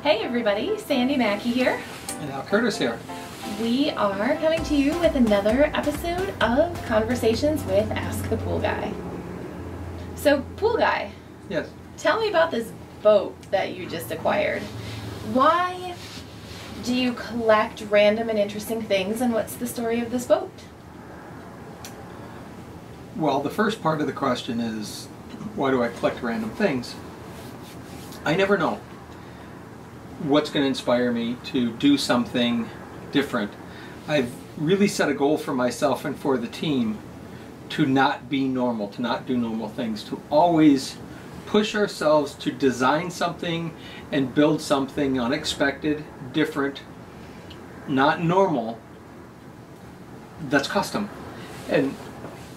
Hey everybody, Sandy Mackey here. And Al Curtis here. We are coming to you with another episode of Conversations with Ask the Pool Guy. So, Pool Guy. Yes. Tell me about this boat that you just acquired. Why do you collect random and interesting things, and what's the story of this boat? Well, the first part of the question is, why do I collect random things? I never know what's going to inspire me to do something different. I've really set a goal for myself and for the team to not be normal, to not do normal things, to always push ourselves to design something and build something unexpected, different, not normal, that's custom. And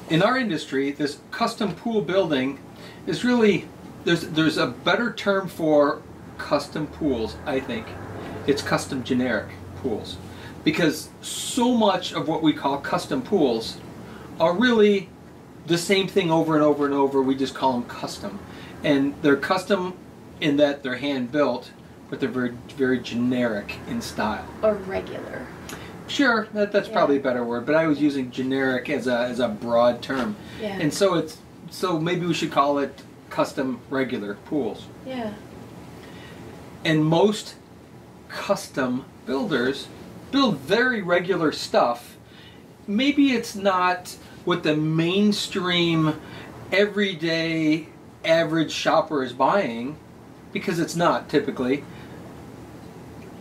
in our industry, this custom pool building is really, there's a better term for custom pools, I think. It's custom generic pools. Because so much of what we call custom pools are really the same thing over and over and over. We just call them custom. And they're custom in that they're hand built, but they're very, very generic in style. Or regular. Sure, that's probably a better word, but I was using generic as a broad term. Yeah. And so maybe we should call it custom regular pools. Yeah. And most custom builders build very regular stuff. Maybe it's not what the mainstream, everyday, average shopper is buying, because it's not typically,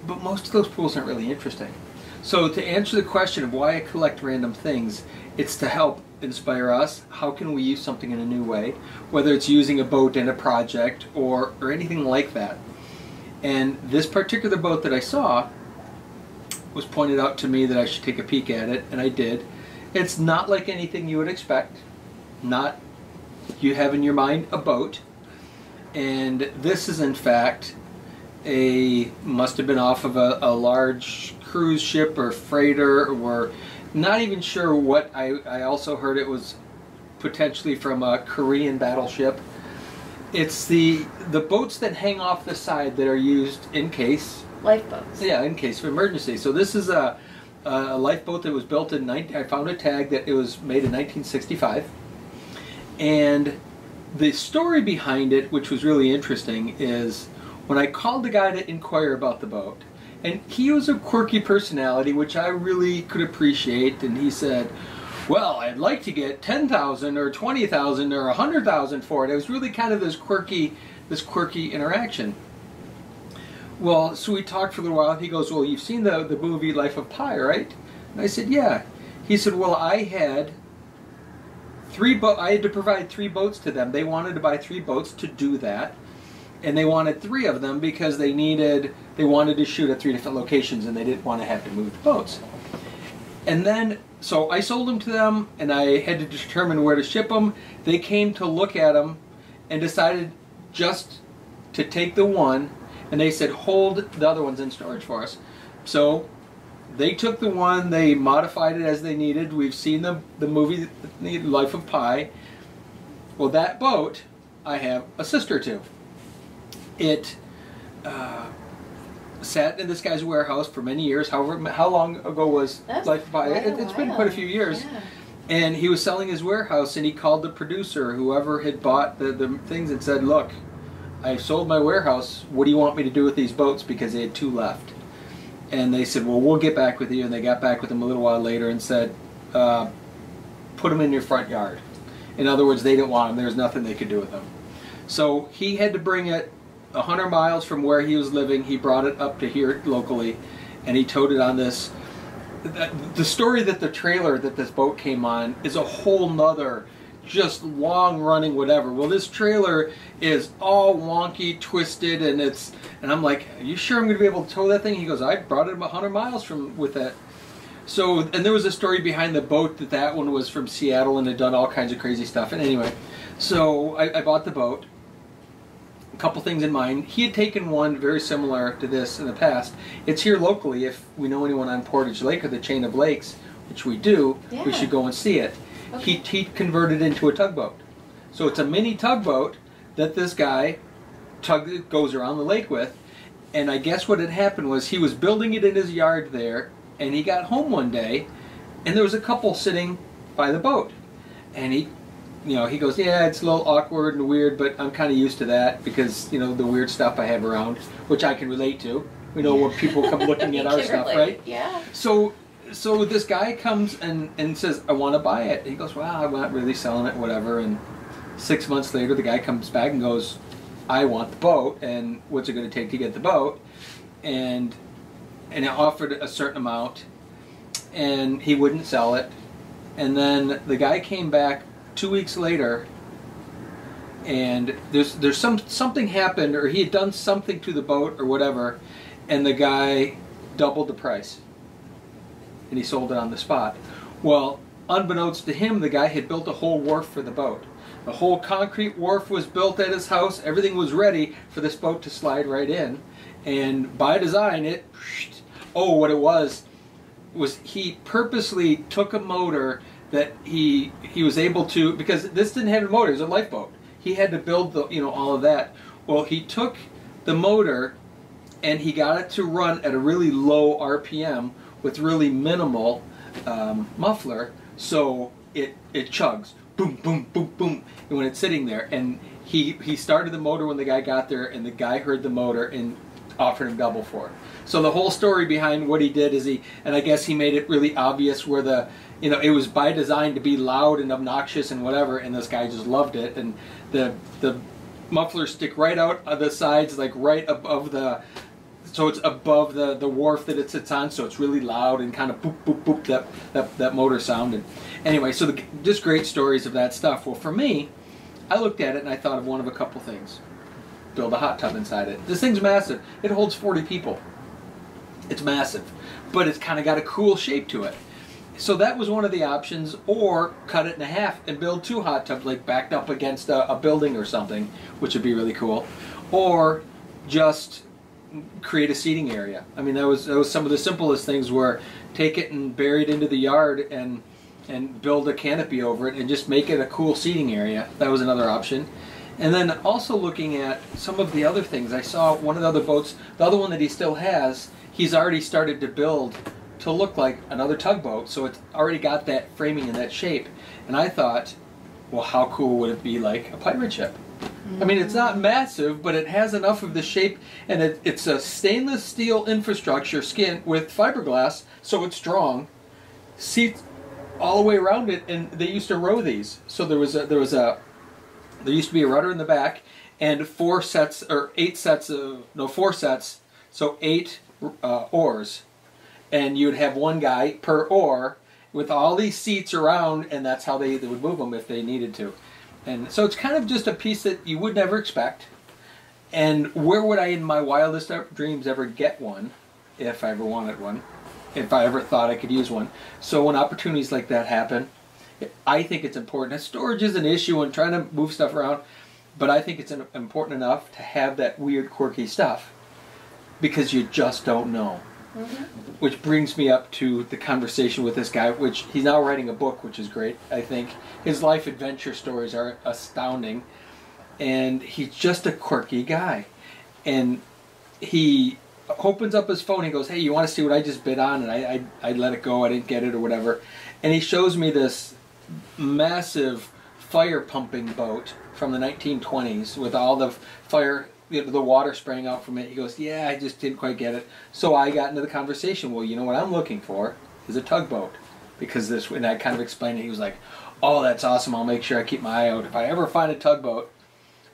but most of those pools aren't really interesting. So to answer the question of why I collect random things, it's to help inspire us. How can we use something in a new way, whether it's using a boat in a project or anything like that. And this particular boat that I saw was pointed out to me that I should take a peek at it, and I did. It's not like anything you would expect. Not you have in your mind a boat. And this is in fact must have been off of a large cruise ship or freighter, or not even sure what. I also heard it was potentially from a Korean battleship. It's the boats that hang off the side that are used in case. Lifeboats. Yeah, in case of emergency. So this is a lifeboat that was built in, I found a tag that it was made in 1965. And the story behind it, which was really interesting, is when I called the guy to inquire about the boat, and he was a quirky personality, which I really could appreciate, and he said, well, I'd like to get 10,000 or 20,000 or 100,000 for it. It was really kind of this quirky interaction. Well, so we talked for a little while. He goes, well, you've seen the movie Life of Pi, right? And I said, yeah. He said, well, I had to provide 3 boats to them. They wanted to buy 3 boats to do that. And they wanted 3 of them because they wanted to shoot at 3 different locations, and they didn't want to have to move the boats. And then, so I sold them to them, and I had to determine where to ship them. They came to look at them and decided just to take the one, and they said, hold the other ones in storage for us. So they took the one, they modified it as they needed. We've seen the movie Life of Pi. Well, that boat I have a sister to. It sat in this guy's warehouse for many years. However, how long ago was Life of Pi? It's been quite a few years. Yeah. And he was selling his warehouse, and he called the producer, whoever had bought the things, and said, look, I sold my warehouse. What do you want me to do with these boats? Because they had 2 left. And they said, well, we'll get back with you. And they got back with him a little while later and said, put them in your front yard. In other words, they didn't want them. There was nothing they could do with them. So he had to bring it 100 miles from where he was living. He brought it up to here locally, and he towed it on this. The story that the trailer that this boat came on is a whole nother, just long running whatever. Well, this trailer is all wonky, twisted, and I'm like, are you sure I'm going to be able to tow that thing? He goes, I brought it 100 miles with that. So, and there was a story behind the boat that one was from Seattle and had done all kinds of crazy stuff. And anyway, so I bought the boat. A couple things in mind. He had taken one very similar to this in the past. It's here locally. If we know anyone on Portage Lake or the chain of lakes, which we do, we should go and see it. Okay. He converted it into a tugboat. So it's a mini tugboat that this guy goes around the lake with. And I guess what had happened was he was building it in his yard there, and he got home one day, and there was a couple sitting by the boat. And he goes, yeah, it's a little awkward and weird, but I'm kind of used to that because, the weird stuff I have around, which I can relate to. We know when people come looking at our stuff, right? Yeah. So this guy comes and says, I want to buy it. And he goes, well, I'm not really selling it, whatever. And 6 months later, the guy comes back and goes, I want the boat, and what's it going to take to get the boat? And I offered a certain amount, and he wouldn't sell it. And then the guy came back 2 weeks later, and there's something happened, or he had done something to the boat or whatever, and the guy doubled the price, and he sold it on the spot. Well, unbeknownst to him, the guy had built a whole wharf for the boat. The whole concrete wharf was built at his house. Everything was ready for this boat to slide right in. And by design, what it was he purposely took a motor that he was able to, because this didn't have a motor, it was a lifeboat. He had to build all of that. Well, he took the motor and he got it to run at a really low RPM with really minimal muffler, so it chugs. Boom, boom, boom, boom, and when it's sitting there, and he started the motor when the guy got there, and the guy heard the motor and offered him double for it. So the whole story behind what he did is and I guess he made it really obvious where it was by design to be loud and obnoxious and whatever, and this guy just loved it, and the mufflers stick right out of the sides, like right above so it's above the wharf that it sits on, so it's really loud and kind of boop, boop, boop, that motor sound. And anyway, so just great stories of that stuff. Well, for me, I looked at it and I thought of one of a couple things. Build a hot tub inside it. This thing's massive. It holds 40 people. It's massive, but it's kind of got a cool shape to it. So that was one of the options, or cut it in half and build 2 hot tubs, like backed up against a building or something, which would be really cool. Or just create a seating area. I mean, that was some of the simplest things, where take it and bury it into the yard and build a canopy over it and just make it a cool seating area. That was another option. And then also looking at some of the other things, I saw one of the other boats, the other one that he still has, he's already started to build to look like another tugboat, so it's already got that framing and that shape. And I thought, well, how cool would it be like a pirate ship? I mean, it's not massive, but it has enough of the shape, and it's a stainless steel infrastructure skin with fiberglass, so it's strong. Seats all the way around it, and they used to row these. So there used to be a rudder in the back, and 4 sets, so 8 oars, and you'd have one guy per oar with all these seats around, and that's how they would move them if they needed to. And so it's kind of just a piece that you would never expect. And where would I, in my wildest dreams, ever get one, if I ever wanted one, if I ever thought I could use one? So when opportunities like that happen, I think it's important. Storage is an issue and trying to move stuff around, but I think it's important enough to have that weird, quirky stuff, because you just don't know. Mm-hmm. Which brings me up to the conversation with this guy, which he's now writing a book, which is great, I think. His life adventure stories are astounding, and he's just a quirky guy. And he opens up his phone, he goes, hey, you want to see what I just bid on? And I let it go, I didn't get it or whatever. And he shows me this massive fire pumping boat from the 1920s with all the fire, the water spraying out from it. He goes, yeah, I just didn't quite get it. So I got into the conversation, well, you know what I'm looking for is a tugboat. Because this, and I kind of explained it. He was like, oh, that's awesome. I'll make sure I keep my eye out if I ever find a tugboat.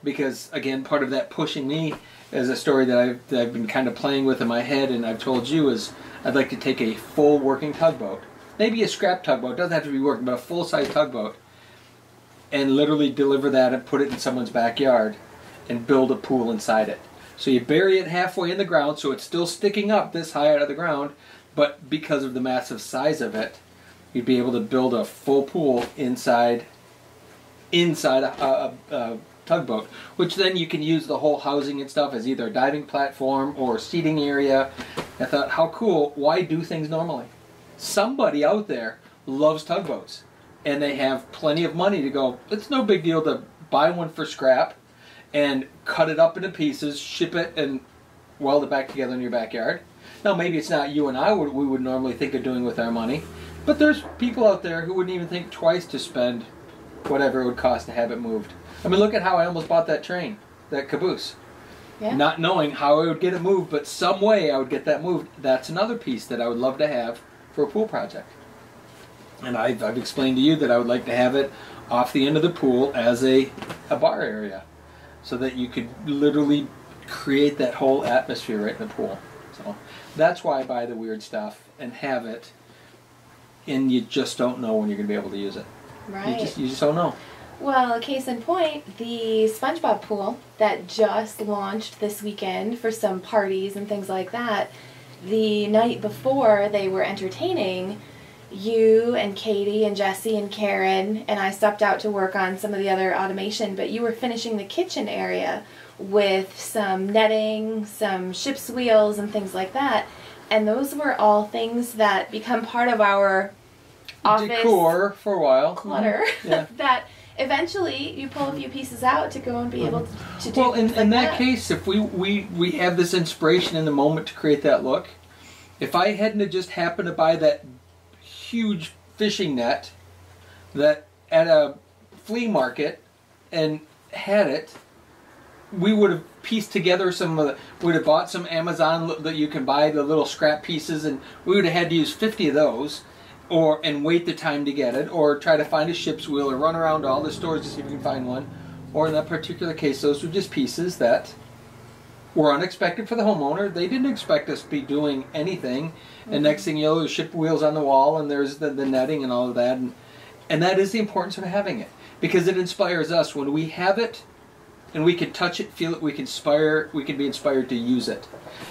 Because, again, part of that pushing me is a story that I've been kind of playing with in my head, and I've told you, is I'd like to take a full working tugboat. Maybe a scrap tugboat. Doesn't have to be working, but a full-size tugboat. And literally deliver that and put it in someone's backyard and build a pool inside it. So you bury it halfway in the ground, so it's still sticking up this high out of the ground, but because of the massive size of it, you'd be able to build a full pool inside a tugboat, which then you can use the whole housing and stuff as either a diving platform or seating area. I thought, how cool, why do things normally? Somebody out there loves tugboats, and they have plenty of money to go, it's no big deal to buy one for scrap and cut it up into pieces, ship it, and weld it back together in your backyard. Now maybe it's not you and I we would normally think of doing with our money, but there's people out there who wouldn't even think twice to spend whatever it would cost to have it moved. I mean, look at how I almost bought that train, that caboose. Yeah. Not knowing how I would get it moved, but some way I would get that moved. That's another piece that I would love to have for a pool project. And I've explained to you that I would like to have it off the end of the pool as a bar area, so that you could literally create that whole atmosphere right in the pool. So that's why I buy the weird stuff and have it, and you just don't know when you're going to be able to use it. Right. You just don't know. Well, case in point, the SpongeBob pool that just launched this weekend for some parties and things like that, the night before they were entertaining, you and Katie and Jesse and Karen and I stepped out to work on some of the other automation, but you were finishing the kitchen area with some netting, some ship's wheels and things like that. And those were all things that become part of our office decor for a while. Clutter. Yeah. That eventually you pull a few pieces out to go and be able to do. Well, in that case, if we have this inspiration in the moment to create that look, if I hadn't have just happened to buy that huge fishing net that at a flea market and had it, we would have pieced together some of the, we'd have bought some Amazon that you can buy the little scrap pieces, and we would have had to use 50 of those, and wait the time to get it, or try to find a ship's wheel, or run around to all the stores to see if we can find one. Or in that particular case, those were just pieces that were unexpected for the homeowner. They didn't expect us to be doing anything. And next thing you know, there's ship wheels on the wall, and there's the netting and all of that. And that is the importance of having it, because it inspires us. When we have it, and we can touch it, feel it, we can be inspired to use it.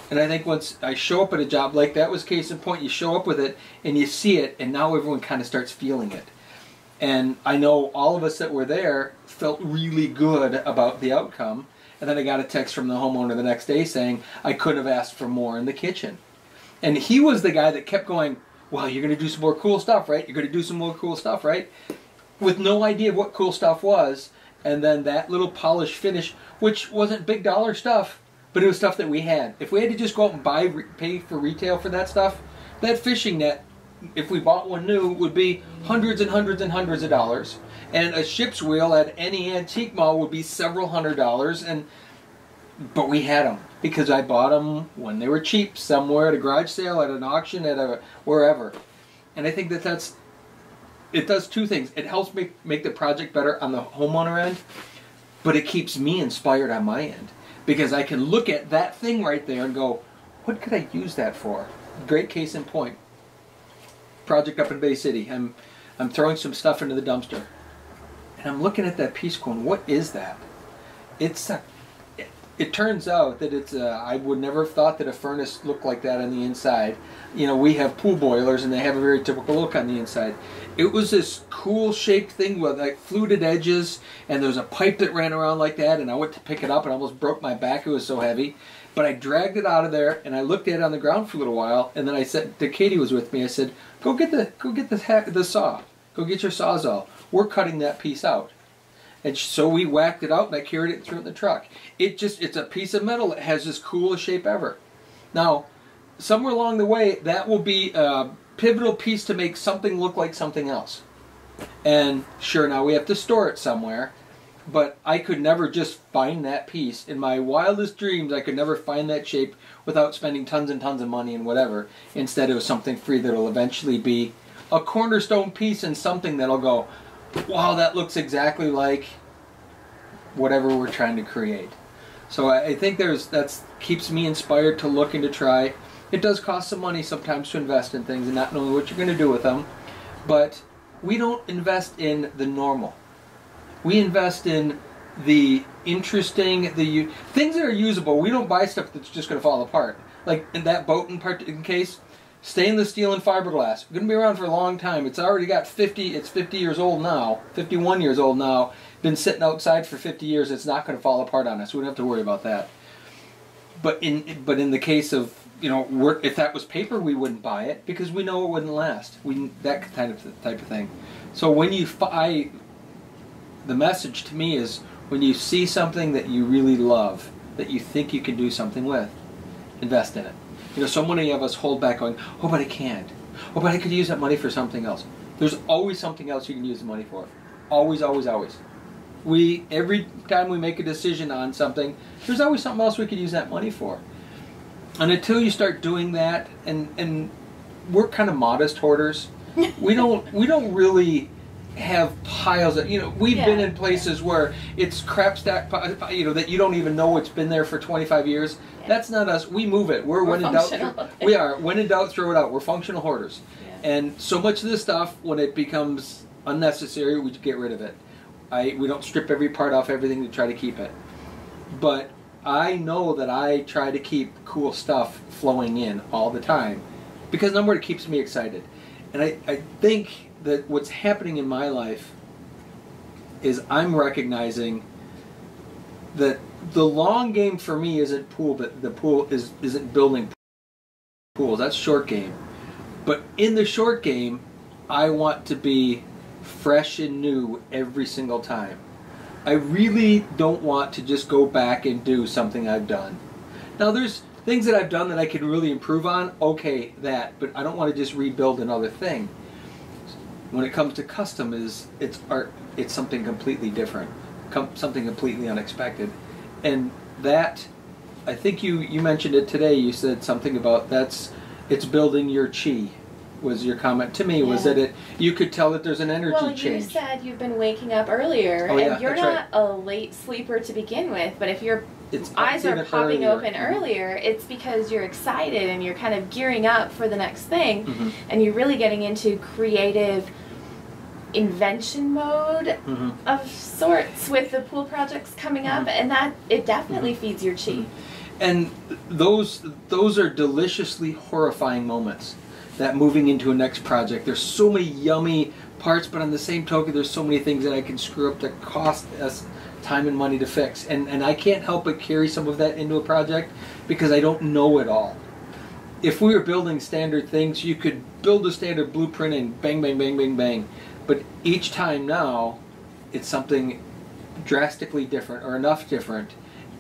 And I think once I show up at a job like that was case in point, you show up with it, and you see it, and now everyone kind of starts feeling it. And I know all of us that were there felt really good about the outcome. And then I got a text from the homeowner the next day saying, I couldn't have asked for more in the kitchen. And he was the guy that kept going, well, you're going to do some more cool stuff, right? You're going to do some more cool stuff, right? With no idea of what cool stuff was. And then that little polished finish, which wasn't big dollar stuff, but it was stuff that we had. If we had to just go out and pay for retail for that stuff, that fishing net, if we bought one new, would be hundreds and hundreds and hundreds of dollars. And a ship's wheel at any antique mall would be several $100s. But we had them because I bought them when they were cheap, somewhere at a garage sale, at an auction, at wherever. And I think it does two things. It helps make the project better on the homeowner end, but it keeps me inspired on my end, because I can look at that thing right there and go, what could I use that for? Great case in point. Project up in Bay City. I'm throwing some stuff into the dumpster, and I'm looking at that piece going, what is that? It turns out that it's I would never have thought that a furnace looked like that on the inside. You know, we have pool boilers and they have a very typical look on the inside. It was this cool shaped thing with like fluted edges, and there was a pipe that ran around like that, and I went to pick it up and almost broke my back, it was so heavy. But I dragged it out of there and I looked at it on the ground for a little while, and then I said to Katie, was with me, I said, go get the saw. Go get your Sawzall. We're cutting that piece out. And so we whacked it out and I carried it through in the truck. It's a piece of metal that has this coolest shape ever. Now, somewhere along the way, that will be a pivotal piece to make something look like something else. And sure, now we have to store it somewhere, but I could never just find that piece. In my wildest dreams, I could never find that shape without spending tons and tons of money and whatever. Instead, it was something free that will eventually be a cornerstone piece and something that'll go, wow, that looks exactly like whatever we're trying to create. So I think that keeps me inspired to look and to try. It does cost some money sometimes to invest in things and not knowing what you're going to do with them, but we don't invest in the normal. We invest in the interesting, things that are usable. We don't buy stuff that's just going to fall apart. Like in that boat in case, stainless steel and fiberglass. Going to be around for a long time. It's already got 50 years old now, 51 years old now. Been sitting outside for 50 years. It's not going to fall apart on us. We don't have to worry about that. But in the case of, if that was paper, we wouldn't buy it because we know it wouldn't last. That type of thing. So when the message to me is when you see something that you really love, that you think you can do something with, invest in it. You know, so many of us hold back going, oh, but I can't. Oh, but I could use that money for something else. There's always something else you can use the money for. Always, always, always. Every time we make a decision on something, there's always something else we could use that money for. And until you start doing that, and we're kind of modest hoarders, we don't really have piles of, you know, we've been in places where it's crap stack, you know, that you don't even know it's been there for 25 years. That's not us. We move it. We're when in doubt. We are. When in doubt, throw it out. We're functional hoarders. Yeah. And so much of this stuff, when it becomes unnecessary, we get rid of it. We don't strip every part off everything to try to keep it. But I know that I try to keep cool stuff flowing in all the time because number one, it keeps me excited. And I think that what's happening in my life is I'm recognizing that the long game for me isn't pool, but the pool isn't building pools. That's short game. But in the short game, I want to be fresh and new every single time. I really don't want to just go back and do something I've done. Now there's things that I've done that I could really improve on, okay, that, but I don't want to just rebuild another thing. When it comes to custom, it's art, it's something completely different, something completely unexpected. And that, I think you mentioned it today, you said something about it's building your chi. Was your comment to me, was that you could tell that there's an energy change. Well, you said you've been waking up earlier, and you're not a late sleeper to begin with, but if your eyes are popping open earlier, it's because you're excited and you're kind of gearing up for the next thing, and you're really getting into creative invention mode of sorts with the pool projects coming up, and that it definitely feeds your chi. And those are deliciously horrifying moments. That moving into a next project, there's so many yummy parts, but on the same token, there's so many things that I can screw up that cost us time and money to fix. And I can't help but carry some of that into a project because I don't know it all. If we were building standard things, you could build a standard blueprint and bang, bang, bang, bang, bang. But each time now, it's something drastically different or enough different.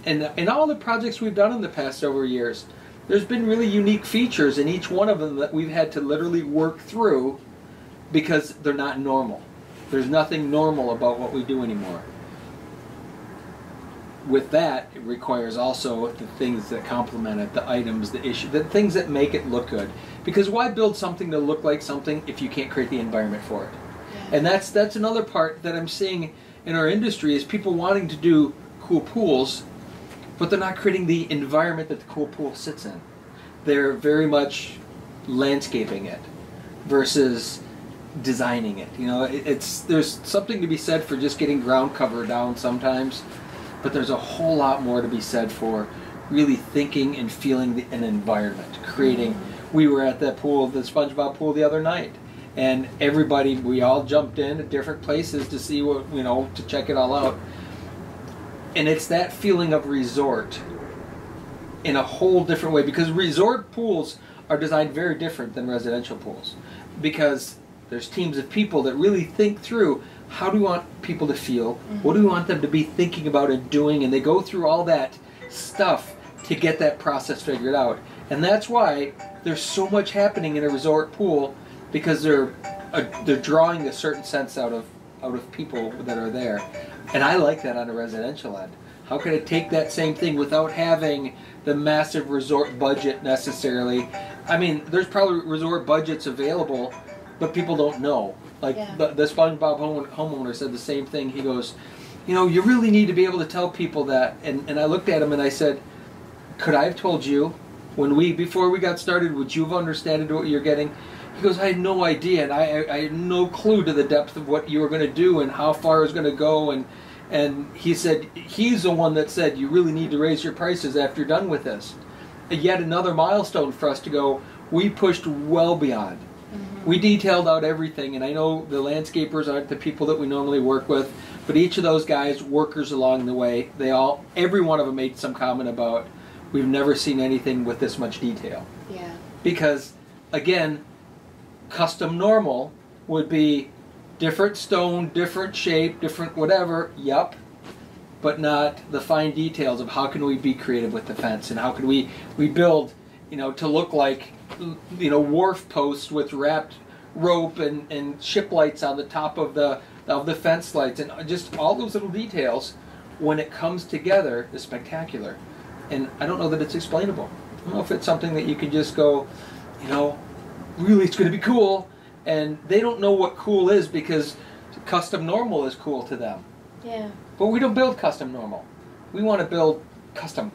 And in all the projects we've done in the past several years, there's been really unique features in each one of them that we've had to literally work through because they're not normal. There's nothing normal about what we do anymore. With that, it requires also the things that complement it, the items, the issue, the things that make it look good. Because why build something to look like something if you can't create the environment for it? Yeah. And that's another part that I'm seeing in our industry is people wanting to do cool pools, but they're not creating the environment that the cool pool sits in. They're very much landscaping it versus designing it. You know, there's something to be said for just getting ground cover down sometimes, but there's a whole lot more to be said for really thinking and feeling an environment, creating. We were at that pool, the SpongeBob pool the other night, and we all jumped in at different places to see what, you know, to check it all out. And it's that feeling of resort in a whole different way, because resort pools are designed very different than residential pools, because there's teams of people that really think through how do we want people to feel, what do we want them to be thinking about and doing, and they go through all that stuff to get that process figured out. And that's why there's so much happening in a resort pool, because they're drawing a certain sense out of people that are there. And I like that on a residential end. How can I take that same thing without having the massive resort budget necessarily? I mean, there's probably resort budgets available, but people don't know. Like the SpongeBob homeowner said the same thing. He goes, you know, you really need to be able to tell people that. And I looked at him and I said, could I have told you before we got started, would you have understood what you're getting? He goes, I had no idea, and I had no clue to the depth of what you were going to do and how far it was going to go. And he said, he's the one that said, you really need to raise your prices after you're done with this. And yet another milestone for us to go, we pushed well beyond. We detailed out everything, and I know the landscapers aren't the people that we normally work with, but each of those guys, workers along the way, every one of them made some comment about, we've never seen anything with this much detail. Yeah. Because, again, custom normal would be different stone, different shape, different whatever, yup. but not the fine details of how can we be creative with the fence, and how can we build, to look like, wharf posts with wrapped rope and ship lights on the top of the fence lights, and just all those little details. When it comes together, is spectacular. And I don't know that it's explainable. I don't know if it's something that you can just go, really it's going to be cool, and they don't know what cool is because custom normal is cool to them. Yeah. But we don't build custom normal. We want to build custom.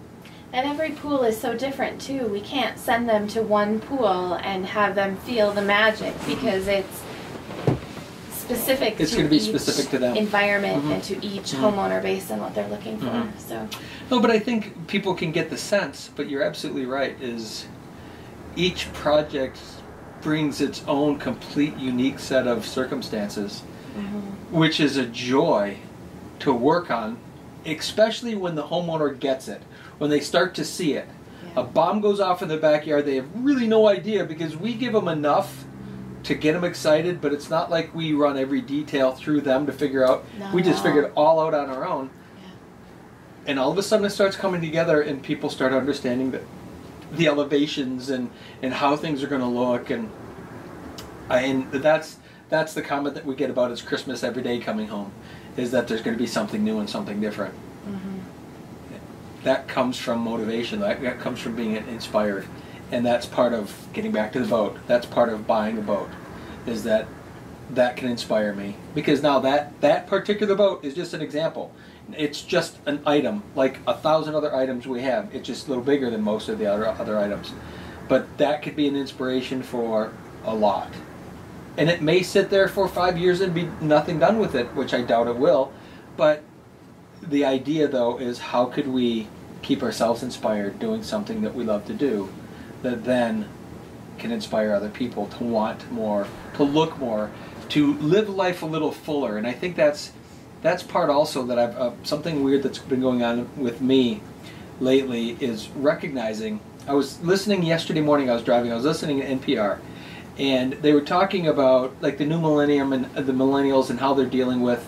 And every pool is so different too. We can't send them to one pool and have them feel the magic because it's specific. It's to going to be each specific to them. Environment and to each homeowner based on what they're looking for. So. No, but I think people can get the sense. But you're absolutely right. Is each project brings its own complete, unique set of circumstances, which is a joy to work on, especially when the homeowner gets it, when they start to see it. Yeah. A bomb goes off in the backyard, they have really no idea because we give them enough to get them excited, but it's not like we run every detail through them to figure out. We just figured it all out on our own. Yeah. And all of a sudden it starts coming together and people start understanding that the elevations and how things are going to look, and that's the comment that we get about it's Christmas every day coming home, is that there's going to be something new and something different. That comes from motivation. That comes from being inspired, and that's part of getting back to the boat. That's part of buying a boat, is that can inspire me, because now that particular boat is just an example. It's just an item, like 1,000 other items we have. It's just a little bigger than most of the other items. But that could be an inspiration for a lot. And it may sit there for 5 years and be nothing done with it, which I doubt it will. But the idea, though, is how could we keep ourselves inspired doing something that we love to do that then can inspire other people to want more, to look more, to live life a little fuller. And I think that's part also that I've something weird that's been going on with me lately is recognizing. I was listening yesterday morning. I was driving. I was listening to NPR, and they were talking about like the new millennium and the millennials and how they're dealing with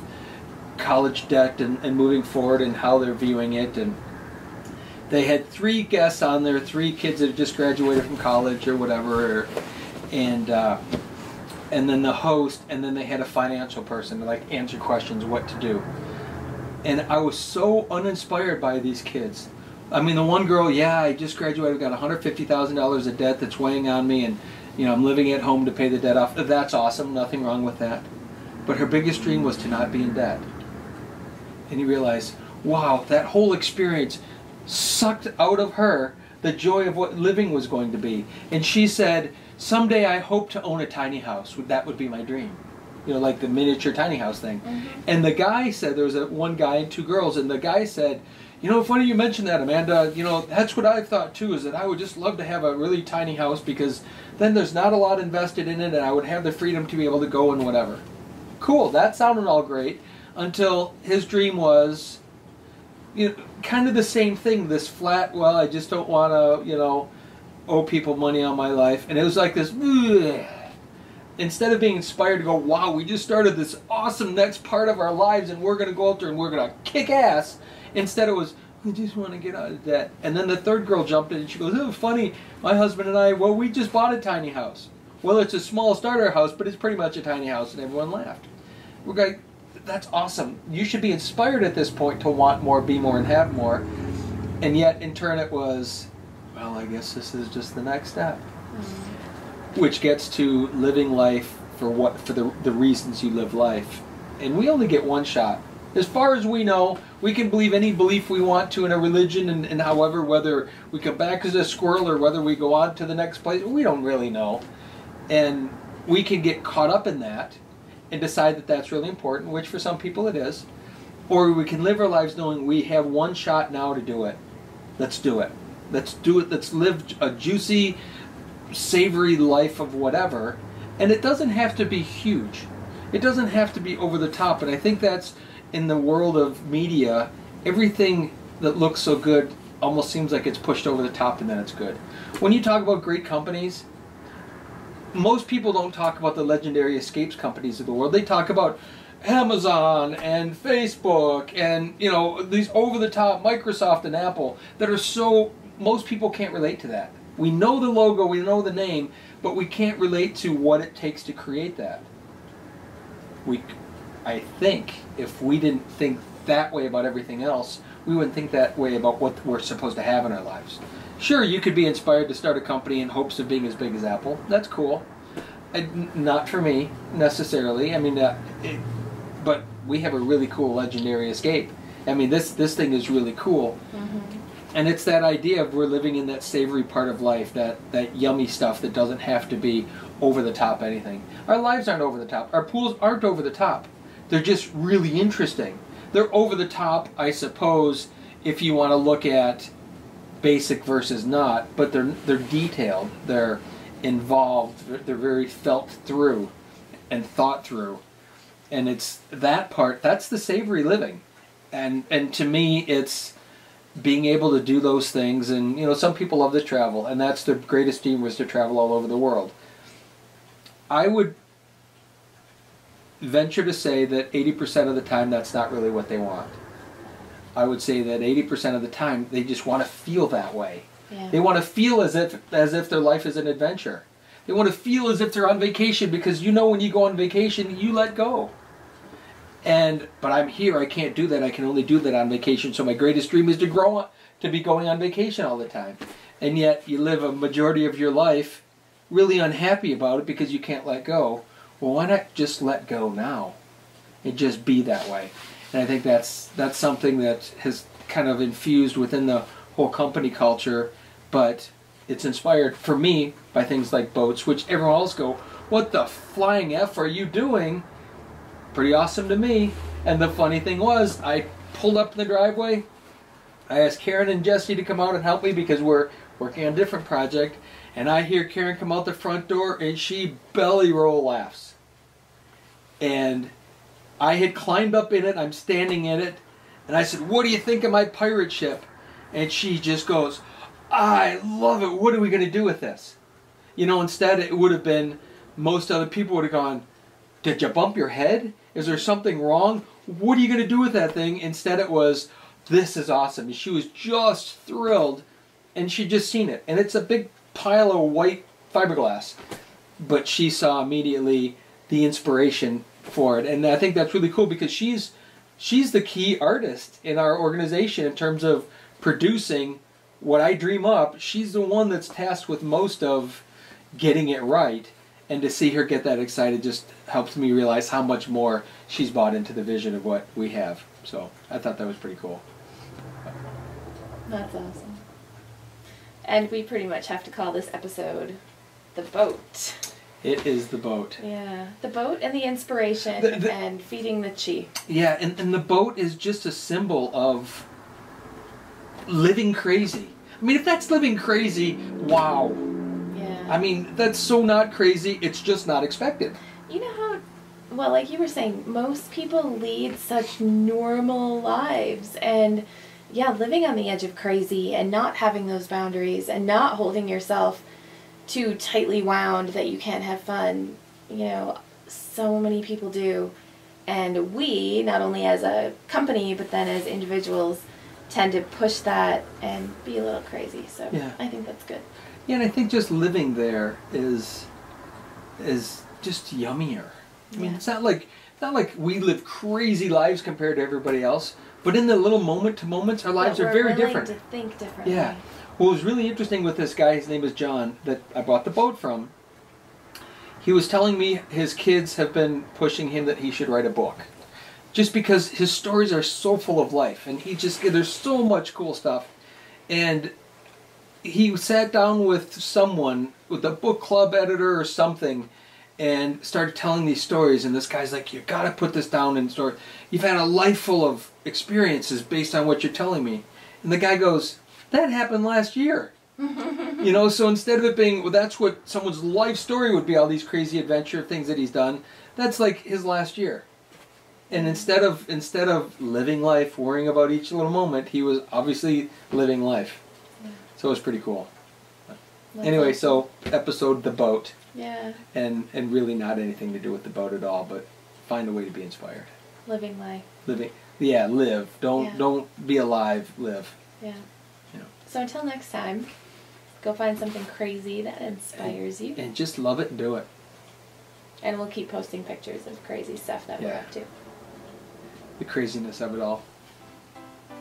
college debt and moving forward and how they're viewing it. And they had 3 guests on there, 3 kids that had just graduated from college or whatever, and then the host, and then they had a financial person to like answer questions, what to do. And I was so uninspired by these kids. I mean, the one girl, I just graduated, got $150,000 of debt that's weighing on me, and I'm living at home to pay the debt off. That's awesome, nothing wrong with that. But her biggest dream was to not be in debt. And you realize, wow, that whole experience sucked out of her the joy of what living was going to be. And she said, someday I hope to own a tiny house. That would be my dream. Like the miniature tiny house thing. And the guy said, there was one guy and 2 girls, and the guy said, funny you mentioned that, Amanda, that's what I thought too, is that I would just love to have a really tiny house because then there's not a lot invested in it and I would have the freedom to be able to go and whatever. Cool, that sounded all great until his dream was, kind of the same thing, this flat, well, I just don't want to, owe people money on my life. And it was like this, ugh. Instead of being inspired to go, wow, we just started this awesome next part of our lives and we're going to go out there and we're going to kick ass. Instead it was, we just want to get out of debt. And then the 3rd girl jumped in and she goes, oh, funny, my husband and I, well, we just bought a tiny house. Well, it's a small starter house, but it's pretty much a tiny house. And everyone laughed. We're going, that's awesome. You should be inspired at this point to want more, be more, and have more. And yet, in turn, it was, well, I guess this is just the next step. Which gets to living life for the reasons you live life. And we only get one shot. As far as we know, we can believe any belief we want to in a religion, and however, whether we come back as a squirrel or whether we go on to the next place, we don't really know. And we can get caught up in that and decide that that's really important, which for some people it is. Or we can live our lives knowing we have one shot now to do it. Let's do it. Let's do it. Let's live a juicy, savory life of whatever. And it doesn't have to be huge. It doesn't have to be over the top. And I think that's, in the world of media, everything that looks so good almost seems like it's pushed over the top and then it's good. When you talk about great companies, most people don't talk about the legendary escapes companies of the world. They talk about Amazon and Facebook and, you know, these over-the-top Microsoft and Apple that are so, most people can't relate to that. We know the logo, we know the name, but we can't relate to what it takes to create that. I think if we didn't think that way about everything else, we wouldn't think that way about what we're supposed to have in our lives. Sure, you could be inspired to start a company in hopes of being as big as Apple. That's cool. Not for me, necessarily. I mean, but we have a really cool Legendary Escape. I mean, this thing is really cool. And it's that idea of we're living in that savory part of life, that yummy stuff that doesn't have to be over the top anything. Our lives aren't over the top. Our pools aren't over the top. They're just really interesting. They're over the top, I suppose, if you want to look at basic versus not, but they're detailed, they're involved, they're very felt through and thought through. And it's that part, that's the savory living. And to me, it's being able to do those things. And, you know, some people love to travel, and that's their greatest dream, was to travel all over the world. I would venture to say that 80% of the time that's not really what they want. I would say that 80% of the time they just want to feel that way. Yeah. They want to feel as if their life is an adventure. They want to feel as if they're on vacation, because you know when you go on vacation, you let go. But I'm here, I can't do that. I can only do that on vacation. So my greatest dream is to be going on vacation all the time. And yet you live a majority of your life really unhappy about it because you can't let go. Well, why not just let go now and just be that way? And I think that's something that has kind of infused within the whole company culture, but it's inspired for me by things like boats, which everyone else go, what the flying F are you doing? Pretty awesome to me. And the funny thing was, I pulled up in the driveway, I asked Karen and Jesse to come out and help me because we're working on a different project, and I hear Karen come out the front door and she belly roll laughs. And I had climbed up in it, I'm standing in it, and I said, what do you think of my pirate ship? And she just goes, I love it, what are we going to do with this? You know, instead it would have been, most other people would have gone, did you bump your head? Is there something wrong? What are you going to do with that thing? Instead it was, this is awesome. And she was just thrilled, and she'd just seen it. And it's a big pile of white fiberglass. But she saw immediately the inspiration for it. And I think that's really cool, because she's the key artist in our organization in terms of producing what I dream up. She's the one that's tasked with most of getting it right. And to see her get that excited just helps me realize how much more she's bought into the vision of what we have. So I thought that was pretty cool. That's awesome. And we pretty much have to call this episode The Boat. It is the boat. Yeah, the boat and the inspiration and feeding the chi. Yeah, and the boat is just a symbol of living crazy. I mean, if that's living crazy, wow. Yeah. I mean, that's so not crazy, it's just not expected. You know how, well, like you were saying, most people lead such normal lives, and yeah, living on the edge of crazy and not having those boundaries and not holding yourself too tightly wound that you can't have fun. You know, so many people do. And we, not only as a company, but then as individuals, tend to push that and be a little crazy. So yeah. I think that's good. Yeah, and I think just living there is just yummier. I mean, it's not like we live crazy lives compared to everybody else, but in the little moment-to-moments, our lives are very different. To think differently. Yeah. What was really interesting with this guy, his name is John, that I bought the boat from, he was telling me his kids have been pushing him that he should write a book. Just because his stories are so full of life, and there's so much cool stuff. And he sat down with someone, with a book club editor or something, and started telling these stories, and this guy's like, you gotta put this down in story. You've had a life full of experiences based on what you're telling me. And the guy goes, that happened last year. You know, so instead of it being, well, that's what someone's life story would be, all these crazy adventure things that he's done, that's like his last year. And instead of living life, worrying about each little moment, he was obviously living life. Yeah. So it was pretty cool. Anyway, so episode The Boat. Yeah. And really not anything to do with the boat at all, but find a way to be inspired. Living life. Yeah, live. Don't be alive, live. Yeah. So until next time, go find something crazy that inspires you. And just love it and do it. And we'll keep posting pictures of crazy stuff that we're up to. The craziness of it all.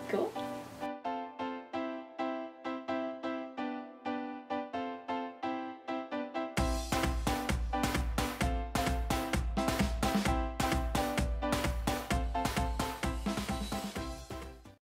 Cool.